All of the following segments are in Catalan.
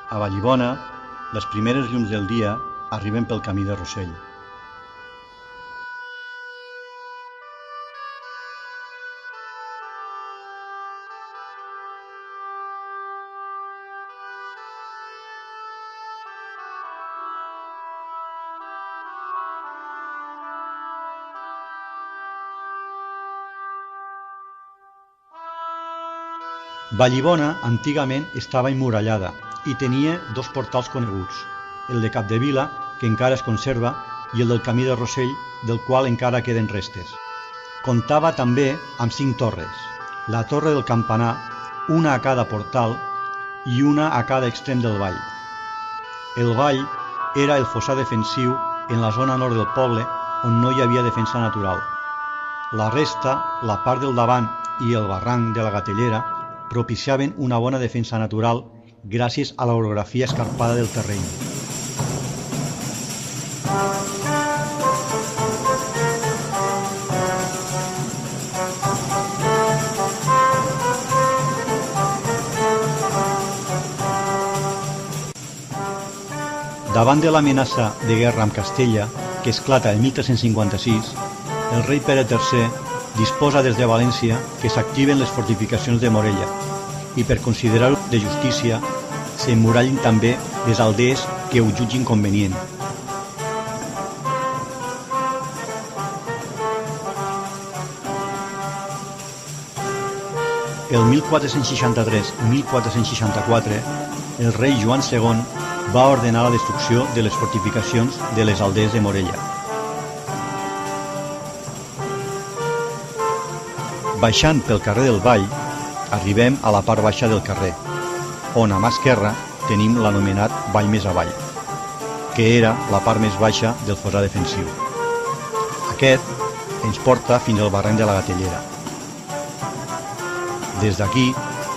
A Vallibona, les primeres llums del dia arriben pel camí de Rossell. Vallibona antigament estava immurallada i tenia dos portals coneguts, el de Capdevila, que encara es conserva, i el del camí de Rossell, del qual encara queden restes. Comptava també amb 5 torres, la torre del campanar, una a cada portal i una a cada extrem del vall. El vall era el fossar defensiu en la zona nord del poble on no hi havia defensa natural. La resta, la part del davant i el barranc de la Gatellera, propiciaven una bona defensa natural gràcies a l'orografia escarpada del terreny. Davant de l'amenaça de guerra amb Castella, que esclata el 1356, el rei Pere III disposa des de València que s'activen les fortificacions de Morella i per considerar-ho de justícia s'emmurallin també les aldees que ho jutgin convenient. El 1463 i 1464 el rei Joan II va ordenar la destrucció de les fortificacions de les aldees de Morella. Baixant pel carrer del Vall, arribem a la part baixa del carrer, on a mà esquerra tenim l'anomenat Vall més avall, que era la part més baixa del fossar defensiu. Aquest ens porta fins al barranc de la Gatellera. Des d'aquí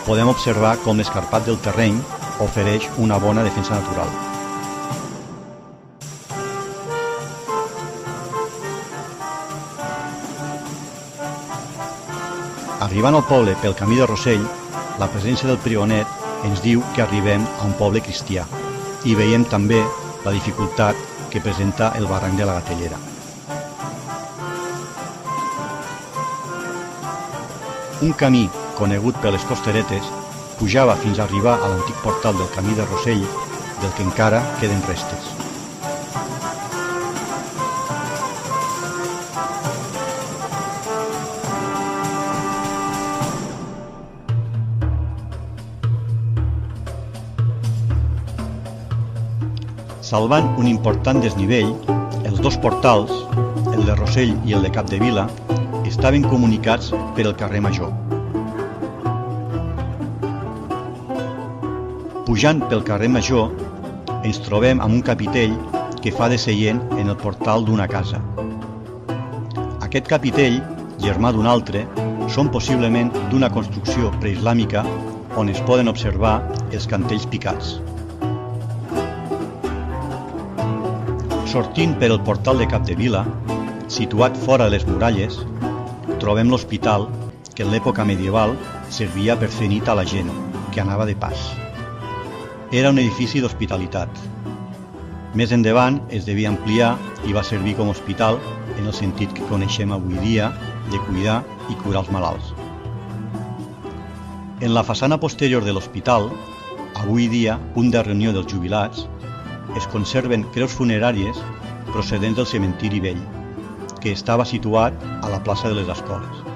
podem observar com l'escarpat del terreny ofereix una bona defensa natural. Arribant al poble pel camí de Rossell, la presència del Prionet ens diu que arribem a un poble cristià i veiem també la dificultat que presenta el barranc de la Gatellera. Un camí conegut per les costeretes pujava fins a arribar a l'antic portal del camí de Rossell, del que encara queden restes. Salvant un important desnivell, els dos portals, el de Rossell i el de Capdevila, estaven comunicats per el carrer Major. Pujant pel carrer Major, ens trobem amb un capitell que fa de seient en el portal d'una casa. Aquest capitell, germà d'un altre, són possiblement d'una construcció preislàmica on es poden observar els cantells picats. Sortint per el portal de Capdevila, situat fora de les muralles, trobem l'hospital que en l'època medieval servia per fer nit a la gent que anava de pas. Era un edifici d'hospitalitat. Més endavant es devia ampliar i va servir com a hospital en el sentit que coneixem avui dia de cuidar i curar els malalts. En la façana posterior de l'hospital, avui dia punt de reunió dels jubilats, es conserven creus funeràries procedents del cementiri vell, que estava situat a la plaça de les Escoles.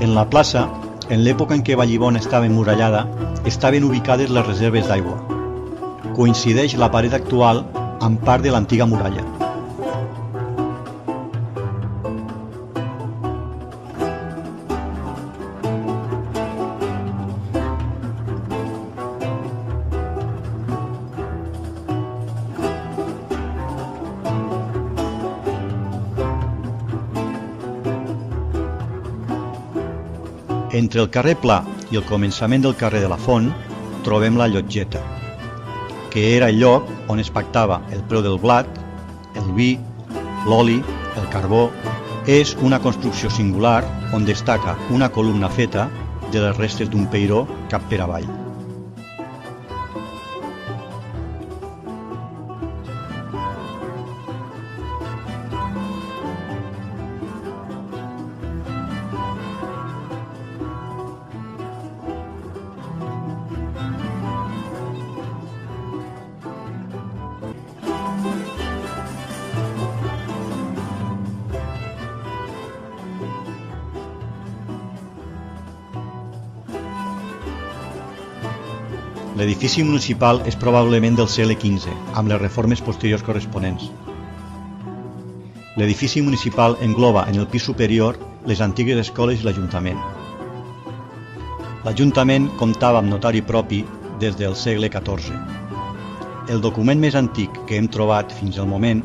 En la plaça, en l'època en què Vallibona estava emmurallada, estaven ubicades les reserves d'aigua. Coincideix la paret actual amb part de l'antiga muralla. Entre el carrer Pla i el començament del carrer de la Font trobem la Llotgeta. que era el lloc on es pactava el preu del blat, el vi, l'oli, el carbó. És una construcció singular on destaca una columna feta de les restes d'un peiró cap per avall. L'edifici municipal és probablement del segle XV, amb les reformes posteriors corresponents. L'edifici municipal engloba en el pis superior les antigues escoles i l'Ajuntament. L'Ajuntament comptava amb notari propi des del segle XIV. El document més antic que hem trobat fins al moment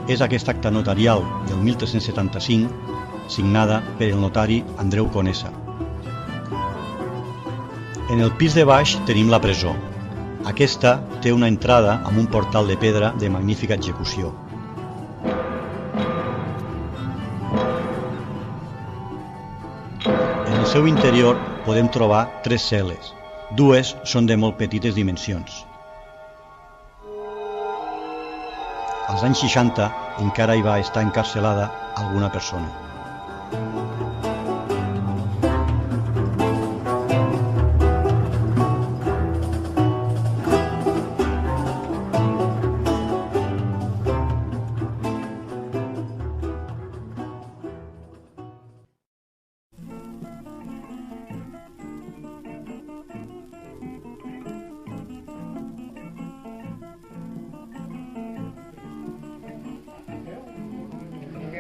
és aquesta acta notarial del 1375, signada per el notari Andreu Conesa. En el pis de baix tenim la presó. Aquesta té una entrada amb un portal de pedra de magnífica execució. En el seu interior podem trobar 3 cel·les. 2 són de molt petites dimensions. Als anys 60 encara hi va estar encarcelada alguna persona.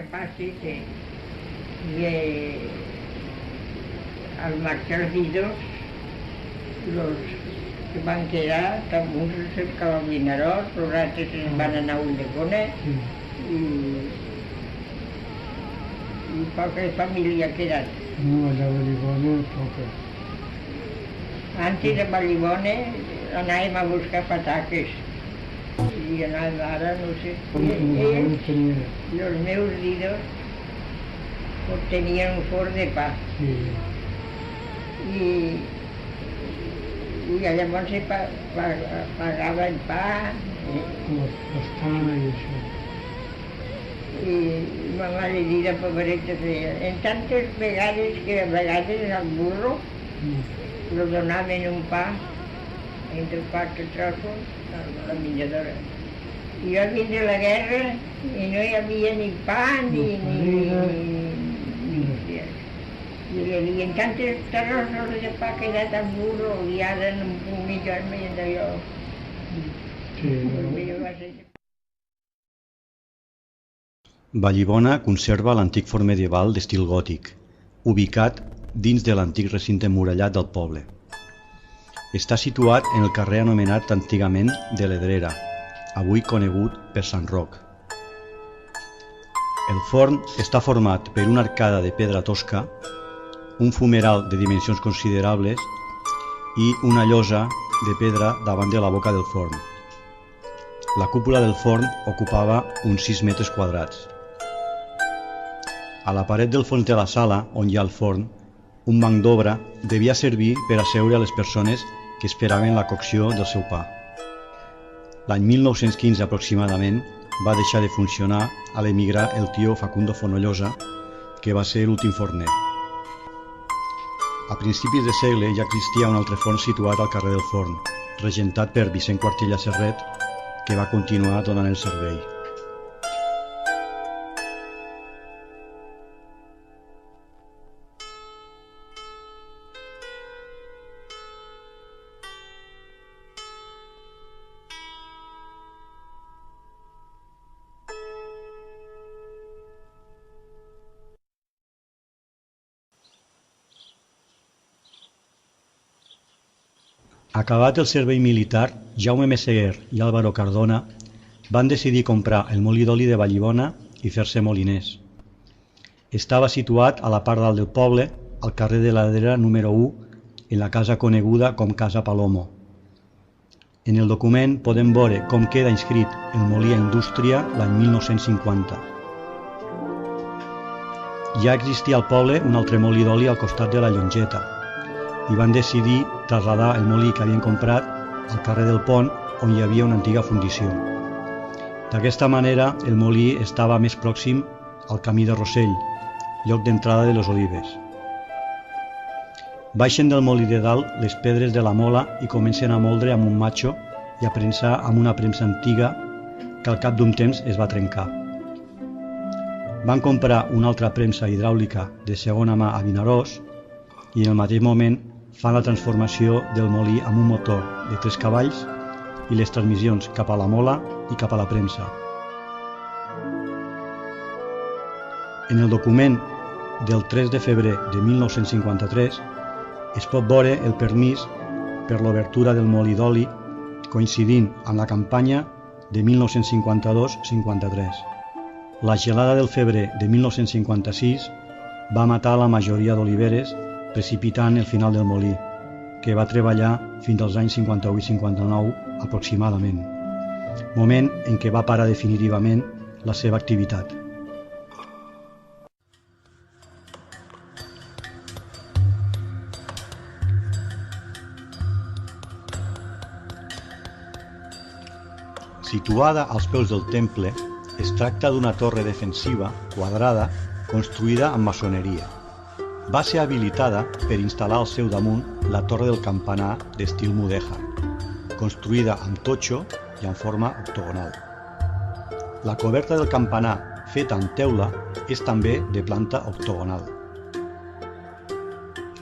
Pasa que al marchar ellos, los que van quedar, algunos el carabinero, los otros van a Ulldecona y poca familia quedan. No, allà a Vallibona poca. Antes de Vallibona anàvem a buscar pataques. I anava ara, no sé. Els meus didos tenien un forn de pa. Sí. I llavors se pagava el pa. L'estana i això. I ma mare dida, pobreta, feia. En tantes vegades que a vegades al burro lo donaven un pa entre 4 trossos a la menjadora. I jo vindre la guerra i no hi havia ni pa ni i hi havia tantes trossos de pa quedat al burro i ara no em puc menjar-me i d'allò. Vallibona conserva l'antic forn medieval d'estil gòtic, ubicat dins de l'antic recinte murallat del poble. Està situat en el carrer anomenat antigament de l'Edrera, avui conegut per Sant Roc. El forn està format per una arcada de pedra tosca, un fumeral de dimensions considerables i una llosa de pedra davant de la boca del forn. La cúpula del forn ocupava uns 6 metres quadrats. A la paret del fons de la sala, on hi ha el forn, un banc d'obra devia servir per asseure a les persones que esperaven la cocció del seu pa. L'any 1915 aproximadament va deixar de funcionar a l'emigrar el tio Facundo Fonollosa, que va ser l'últim forner. A principis de segle ja existia un altre forn situat al carrer del Forn, regentat per Vicent Quartilla Serret, que va continuar donant el servei. Acabat el servei militar, Jaume Messeguer i Álvaro Cardona van decidir comprar el molí d'oli de Vallibona i fer-se moliners. Estava situat a la part dalt del poble, al carrer de l'Edrera número 1, en la casa coneguda com Casa Palomo. En el document podem veure com queda inscrit el molí a indústria l'any 1950. Ja existia al poble un altre molí d'oli al costat de la Llongeta i van decidir traslladar el molí que havien comprat al carrer del Pont, on hi havia una antiga fundició. D'aquesta manera, el molí estava més pròxim al camí de Rossell, lloc d'entrada de les Olives. Baixen del molí de dalt les pedres de la mola i comencen a moldre amb un matxo i a premsar amb una premsa antiga que al cap d'un temps es va trencar. Van comprar una altra premsa hidràulica de segona mà a Vinaròs i en el mateix moment fan la transformació del molí amb un motor de 3 cavalls i les transmissions cap a la mola i cap a la premsa. En el document del 3 de febrer de 1953 es pot veure el permís per l'obertura del molí d'oli coincidint amb la campanya de 1952-53. La gelada del febrer de 1956 va matar la majoria d'oliveres precipitant el final del molí, que va treballar fins als anys 58-59 aproximadament, moment en què va parar definitivament la seva activitat. Situada als peus del temple, es tracta d'una torre defensiva quadrada construïda amb maçoneria. Va ser habilitada per instal·lar al seu damunt la torre del campanar d'estil mudèjar, construïda amb totxo i en forma octogonal. La coberta del campanar, feta amb teula, és també de planta octogonal.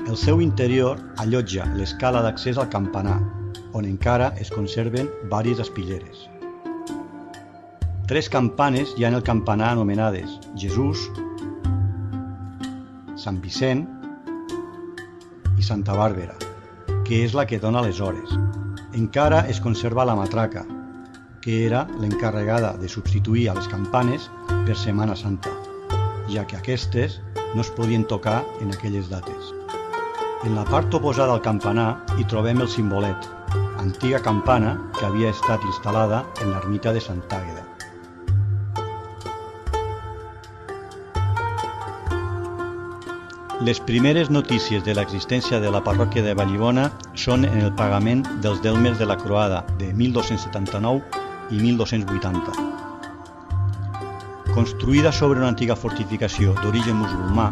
El seu interior allotja l'escala d'accés al campanar, on encara es conserven vàries espitlleres. 3 campanes hi ha en el campanar anomenades Jesús, Sant Vicent i Santa Bàrbara, que és la que dona les hores. Encara es conserva la matraca, que era l'encarregada de substituir a les campanes per Setmana Santa, ja que aquestes no es podien tocar en aquelles dates. En la part oposada al campanar hi trobem el cimbolet, antiga campana que havia estat instal·lada en l'ermita de Sant Àgueda. Les primeres notícies de l'existència de la parròquia de Vallibona són en el pagament dels delmes de la croada de 1279 i 1280. Construïda sobre una antiga fortificació d'origen musulmà,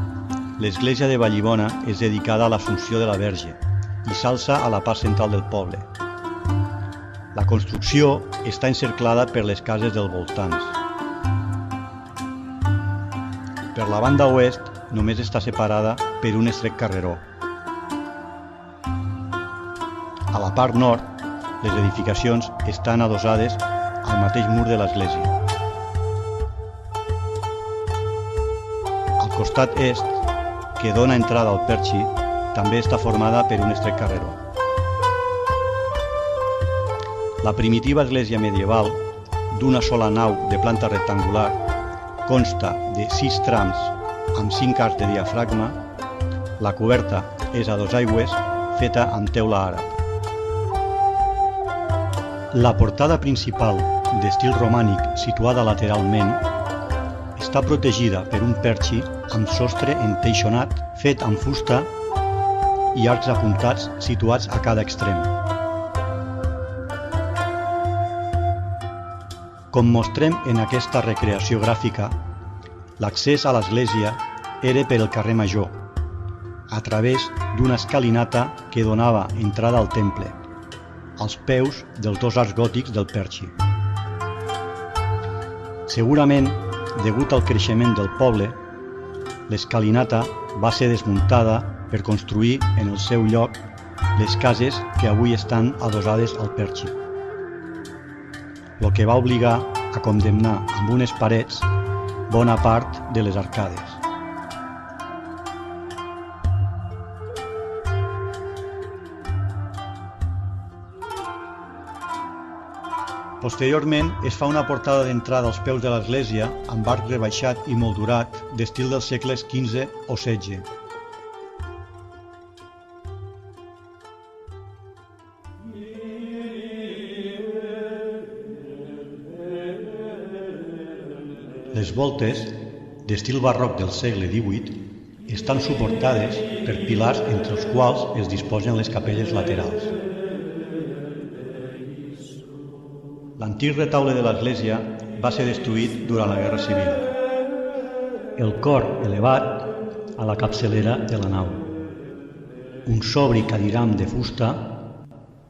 l'església de Vallibona és dedicada a l'Assumpció de la Verge i s'alça a la part central del poble. La construcció està encerclada per les cases dels voltants. Per la banda oest només està separada per un estret carreró. A la part nord, les edificacions estan adossades al mateix mur de l'església. Al costat est, que dona entrada al Perxi, també està formada per un estret carreró. La primitiva església medieval, d'una sola nau de planta rectangular, consta de 6 trams amb 5 arcs de diafragma. La coberta és a 2 aigües, feta amb teula àrab. La portada principal, d'estil romànic situada lateralment, està protegida per un perxi amb sostre enteixonat fet amb fusta i arcs apuntats situats a cada extrem. Com mostrem en aquesta recreació gràfica, l'accés a l'església era per el carrer Major, a través d'una escalinata que donava entrada al temple, als peus dels 2 arcs gòtics del Perxi. Segurament, degut al creixement del poble, l'escalinata va ser desmuntada per construir en el seu lloc les cases que avui estan adossades al Perxi, el que va obligar a condemnar amb unes parets bona part de les arcades. Posteriorment es fa una portada d'entrada als peus de l'església amb arc rebaixat i moldurat d'estil dels segles XV o XVI. Les voltes, d'estil barroc del segle XVIII, estan suportades per pilars entre els quals es disposen les capelles laterals. L'antic retaule de l'església va ser destruït durant la Guerra Civil. El cor elevat a la capçalera de la nau. Un sobri cadiram de fusta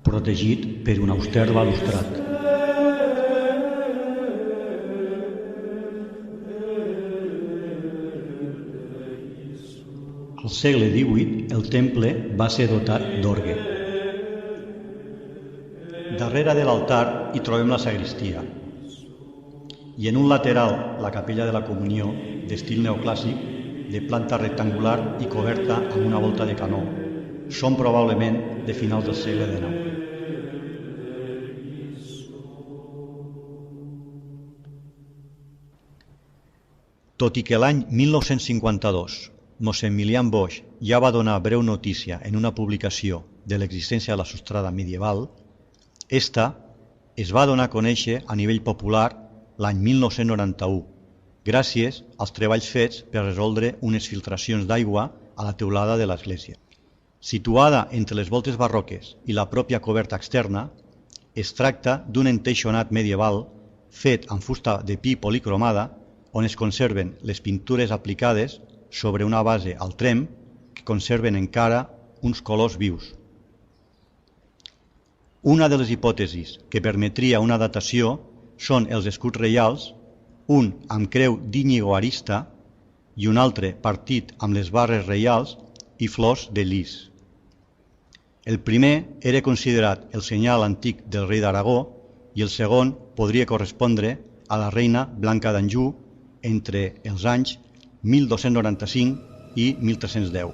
protegit per un auster balustrat. Al segle XVIII el temple va ser dotat d'orgue. Darrere de l'altar hi trobem la sagristia i en un lateral la capella de la Comunió d'estil neoclàssic de planta rectangular i coberta amb una volta de canó. Són probablement de finals del segle XIX. Tot i que l'any 1952 Mossèn Boix ja va donar breu notícia en una publicació de l'existència de la sostrada medieval, esta es va donar a conèixer a nivell popular l'any 1991, gràcies als treballs fets per resoldre unes filtracions d'aigua a la teulada de l'església. Situada entre les voltes barroques i la pròpia coberta externa, es tracta d'un enteixonat medieval fet amb fusta de pi policromada on es conserven les pintures aplicades sobre una base al tremp que conserven encara uns colors vius. Una de les hipòtesis que permetria una datació són els escuts reials, un amb creu d'Íñigo Arista i un altre partit amb les barres reials i flors de llis. El primer era considerat el senyal antic del rei d'Aragó i el segon podria correspondre a la reina Blanca d'Anjou entre els anys 1295 i 1310.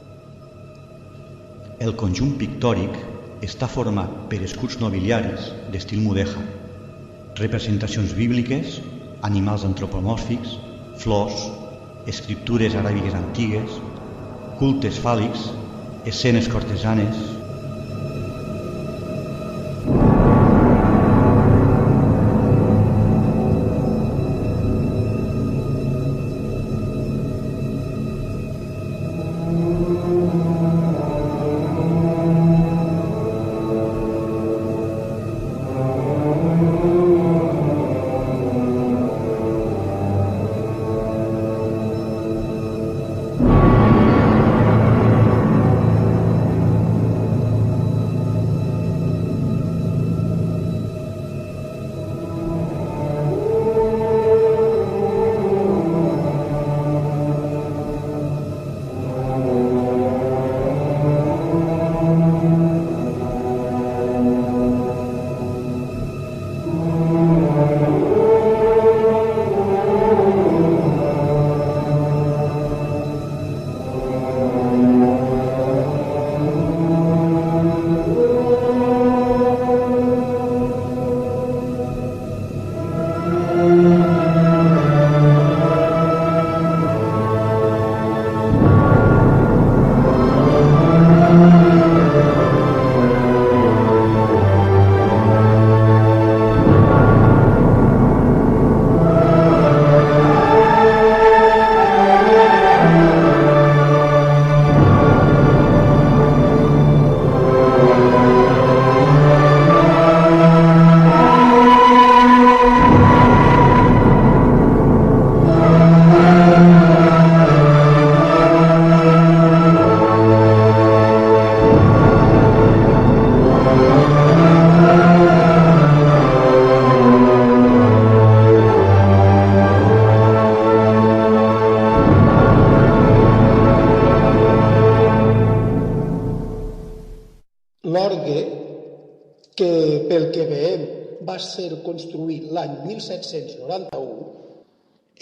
El conjunt pictòric està format per escuts nobiliaris d'estil mudèjar, representacions bíbliques, animals antropomòrfics, flors, escriptures aràbiques antigues, cultes fàl·lics, escenes cortesanes. L'orgue, que pel que veiem va ser construït l'any 1791,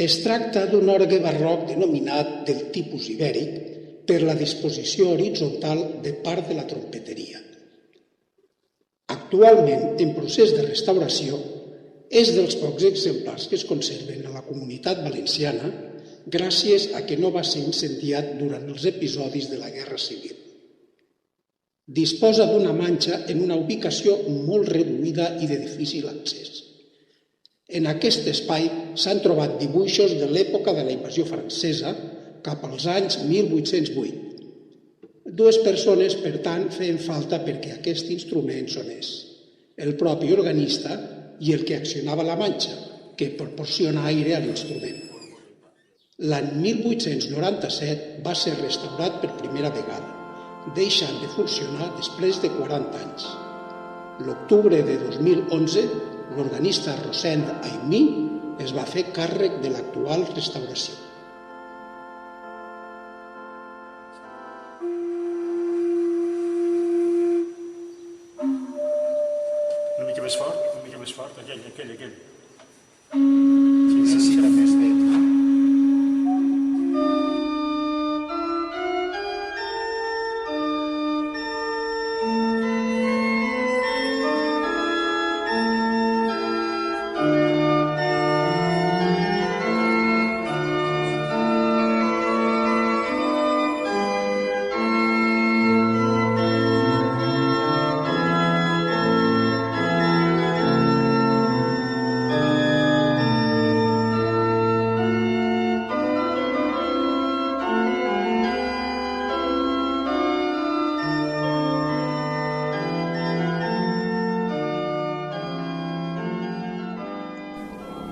es tracta d'un orgue barroc denominat del tipus ibèric per la disposició horitzontal de part de la trompeteria. Actualment, en procés de restauració, és dels pocs exemplars que es conserven a la Comunitat Valenciana gràcies a que no va ser incendiat durant els episodis de la Guerra Civil. Disposa d'una manxa en una ubicació molt reduïda i de difícil accés. En aquest espai s'han trobat dibuixos de l'època de la invasió francesa cap als anys 1808. Dues persones, per tant, feien falta perquè aquest instrument sonés: el propi organista i el que accionava la manxa, que proporciona aire a l'instrument. L'any 1897 va ser restaurat per primera vegada, deixant de funcionar després de 40 anys. L'octubre de 2011, l'organista Rosend Aimí es va fer càrrec de l'actual restauració. Una mica més fort, aquell. Sí, serà més bé.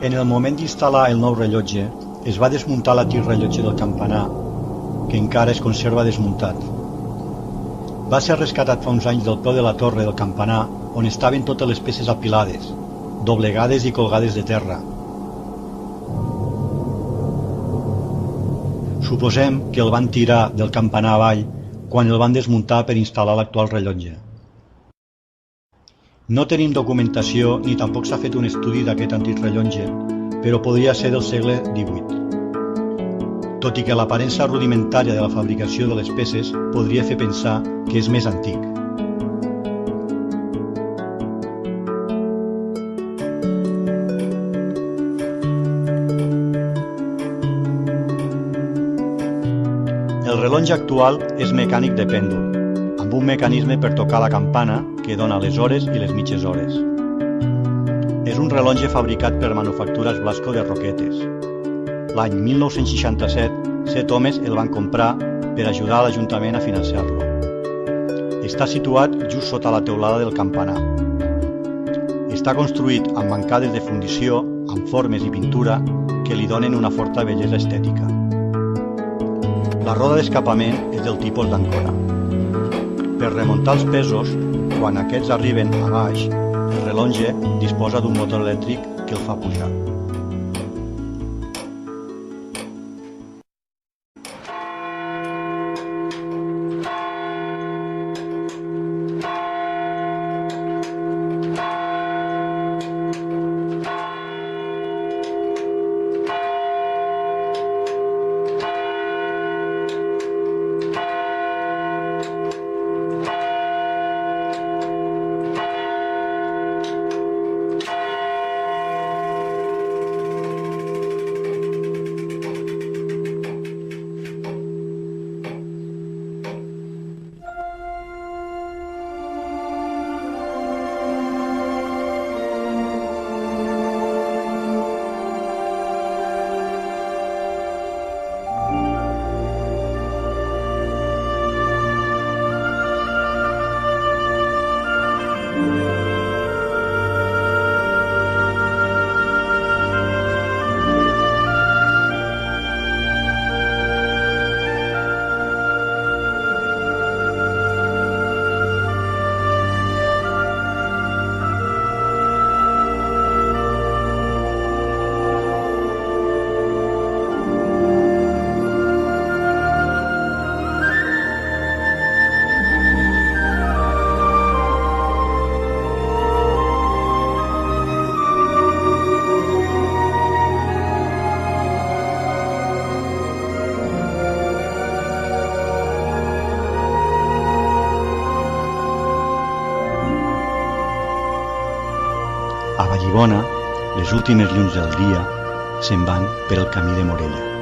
En el moment d'instal·lar el nou rellotge, es va desmuntar l'antic rellotge del campanar, que encara es conserva desmuntat. Va ser rescatat fa uns anys del peu de la torre del campanar, on estaven totes les peces apilades, doblegades i colgades de terra. Suposem que el van tirar del campanar avall quan el van desmuntar per instal·lar l'actual rellotge. No tenim documentació ni tampoc s'ha fet un estudi d'aquest antic rellotge, però podria ser del segle XVIII. Tot i que l'aparença rudimentària de la fabricació de les peces podria fer pensar que és més antic. El rellotge actual és mecànic de pèndol, amb un mecanisme per tocar la campana que dona les hores i les mitges hores. És un rellotge fabricat per Manufactures Blasco de Roquetes. L'any 1967, 7 homes el van comprar per ajudar a l'Ajuntament a financiar-lo. Està situat just sota la teulada del campanar. Està construït amb bancades de fundició, amb formes i pintura que li donen una forta bellesa estètica. La roda d'escapament és del tipus d'àncora. Per remuntar els pesos, quan aquests arriben a baix, el rellotge disposa d'un motor elèctric que el fa pujar. A Vallibona, les últimes llums del dia se'n van per el camí de Morella.